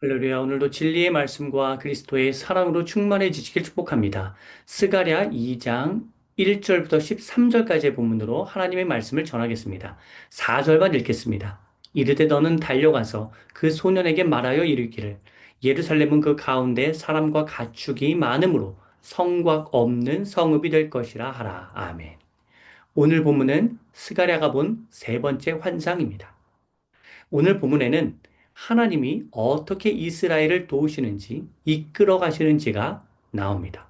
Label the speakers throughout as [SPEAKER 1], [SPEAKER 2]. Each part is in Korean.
[SPEAKER 1] 할렐루야, 오늘도 진리의 말씀과 그리스도의 사랑으로 충만해지시길 축복합니다. 스가랴 2장 1절부터 13절까지의 본문으로 하나님의 말씀을 전하겠습니다. 4절만 읽겠습니다. 이르되 너는 달려가서 그 소년에게 말하여 이르기를 예루살렘은 그 가운데 사람과 가축이 많으므로 성곽 없는 성읍이 될 것이라 하라. 아멘. 오늘 본문은 스가랴가 본 세 번째 환상입니다. 오늘 본문에는 하나님이 어떻게 이스라엘을 도우시는지 이끌어 가시는지가 나옵니다.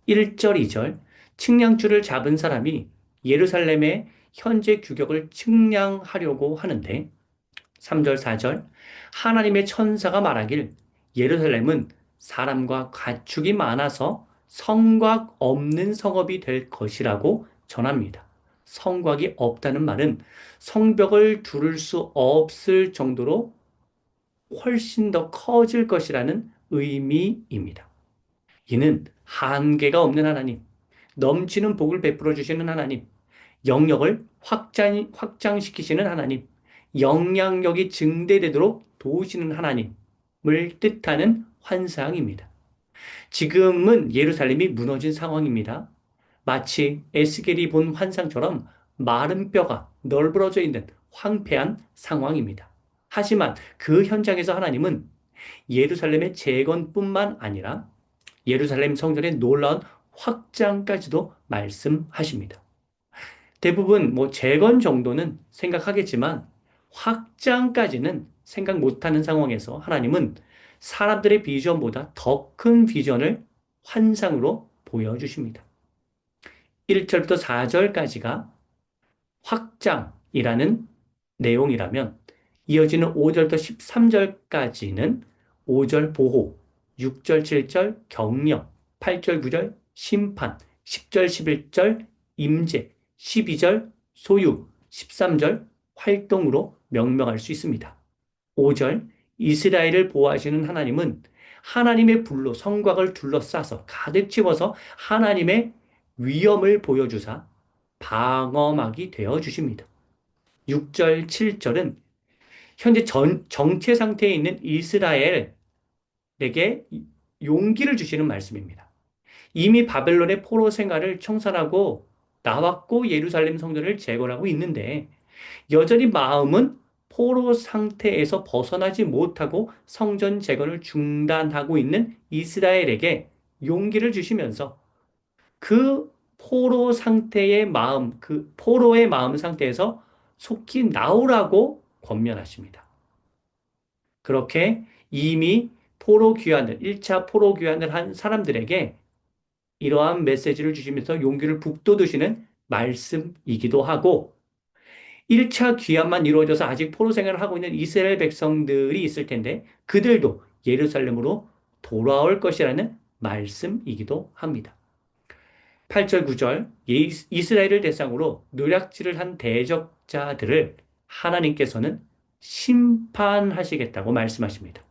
[SPEAKER 1] 1절, 2절, 측량줄을 잡은 사람이 예루살렘의 현재 규격을 측량하려고 하는데 3절, 4절, 하나님의 천사가 말하길 예루살렘은 사람과 가축이 많아서 성곽 없는 성읍이 될 것이라고 전합니다. 성곽이 없다는 말은 성벽을 두를 수 없을 정도로 훨씬 더 커질 것이라는 의미입니다. 이는 한계가 없는 하나님, 넘치는 복을 베풀어 주시는 하나님, 영역을 확장시키시는 하나님, 영향력이 증대되도록 도우시는 하나님을 뜻하는 환상입니다. 지금은 예루살렘이 무너진 상황입니다. 마치 에스겔이 본 환상처럼 마른 뼈가 널브러져 있는 황폐한 상황입니다. 하지만 그 현장에서 하나님은 예루살렘의 재건뿐만 아니라 예루살렘 성전의 놀라운 확장까지도 말씀하십니다. 대부분 재건 정도는 생각하겠지만 확장까지는 생각 못하는 상황에서 하나님은 사람들의 비전보다 더 큰 비전을 환상으로 보여주십니다. 1절부터 4절까지가 확장이라는 내용이라면 이어지는 5절부터 13절까지는 5절 보호, 6절, 7절 경력, 8절, 9절 심판, 10절, 11절 임재, 12절 소유, 13절 활동으로 명명할 수 있습니다. 5절 이스라엘을 보호하시는 하나님은 하나님의 불로 성곽을 둘러싸서 가득 채워서 하나님의 위엄을 보여주사 방어막이 되어 주십니다. 6절, 7절은 현재 정체 상태에 있는 이스라엘에게 용기를 주시는 말씀입니다. 이미 바벨론의 포로 생활을 청산하고 나왔고 예루살렘 성전을 재건하고 있는데 여전히 마음은 포로 상태에서 벗어나지 못하고 성전 재건을 중단하고 있는 이스라엘에게 용기를 주시면서 그 포로 상태의 마음, 그 포로의 마음 상태에서 속히 나오라고 권면하십니다. 그렇게 이미 포로 귀환을, 1차 포로 귀환을 한 사람들에게 이러한 메시지를 주시면서 용기를 북돋으시는 말씀이기도 하고 1차 귀환만 이루어져서 아직 포로 생활을 하고 있는 이스라엘 백성들이 있을 텐데 그들도 예루살렘으로 돌아올 것이라는 말씀이기도 합니다. 8절, 9절 이스라엘을 대상으로 노략질을 한 대적자들을 하나님께서는 심판하시겠다고 말씀하십니다.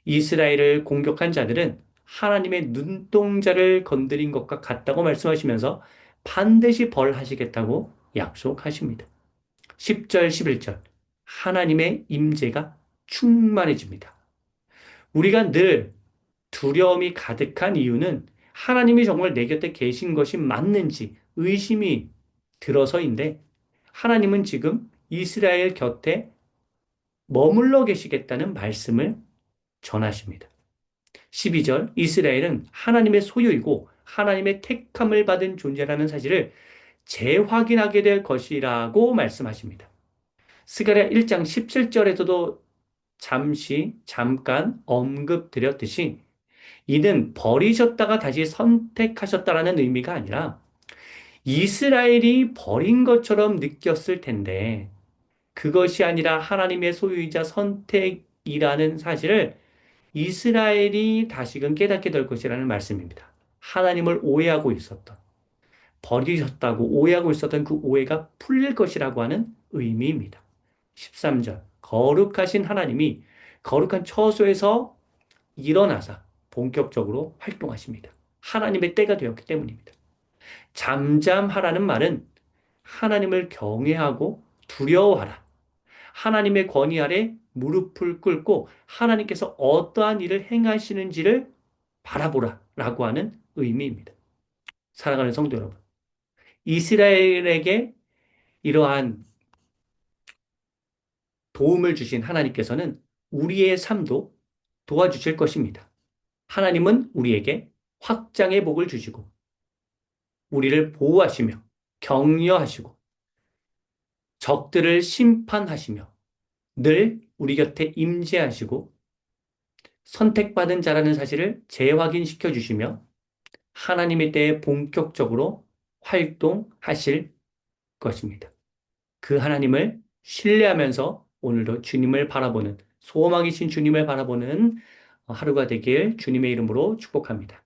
[SPEAKER 1] 이스라엘을 공격한 자들은 하나님의 눈동자를 건드린 것과 같다고 말씀하시면서 반드시 벌하시겠다고 약속하십니다. 10절, 11절 하나님의 임재가 충만해집니다. 우리가 늘 두려움이 가득한 이유는 하나님이 정말 내 곁에 계신 것이 맞는지 의심이 들어서인데 하나님은 지금 이스라엘 곁에 머물러 계시겠다는 말씀을 전하십니다. 12절 이스라엘은 하나님의 소유이고 하나님의 택함을 받은 존재라는 사실을 재확인하게 될 것이라고 말씀하십니다. 스가랴 1장 17절에서도 잠깐 언급드렸듯이 이는 버리셨다가 다시 선택하셨다라는 의미가 아니라 이스라엘이 버린 것처럼 느꼈을 텐데 그것이 아니라 하나님의 소유이자 선택이라는 사실을 이스라엘이 다시금 깨닫게 될 것이라는 말씀입니다. 하나님을 오해하고 있었던, 버리셨다고 오해하고 있었던 그 오해가 풀릴 것이라고 하는 의미입니다. 13절, 거룩하신 하나님이 거룩한 처소에서 일어나사 본격적으로 활동하십니다. 하나님의 때가 되었기 때문입니다. 잠잠하라는 말은 하나님을 경외하고 두려워하라. 하나님의 권위 아래 무릎을 꿇고 하나님께서 어떠한 일을 행하시는지를 바라보라 라고 하는 의미입니다. 사랑하는 성도 여러분. 이스라엘에게 이러한 도움을 주신 하나님께서는 우리의 삶도 도와주실 것입니다. 하나님은 우리에게 확장의 복을 주시고 우리를 보호하시며 격려하시고 적들을 심판하시며 늘 우리 곁에 임재하시고 선택받은 자라는 사실을 재확인시켜 주시며 하나님의 때에 본격적으로 활동하실 것입니다. 그 하나님을 신뢰하면서 오늘도 주님을 바라보는 소망이신 주님을 바라보는 하루가 되길 주님의 이름으로 축복합니다.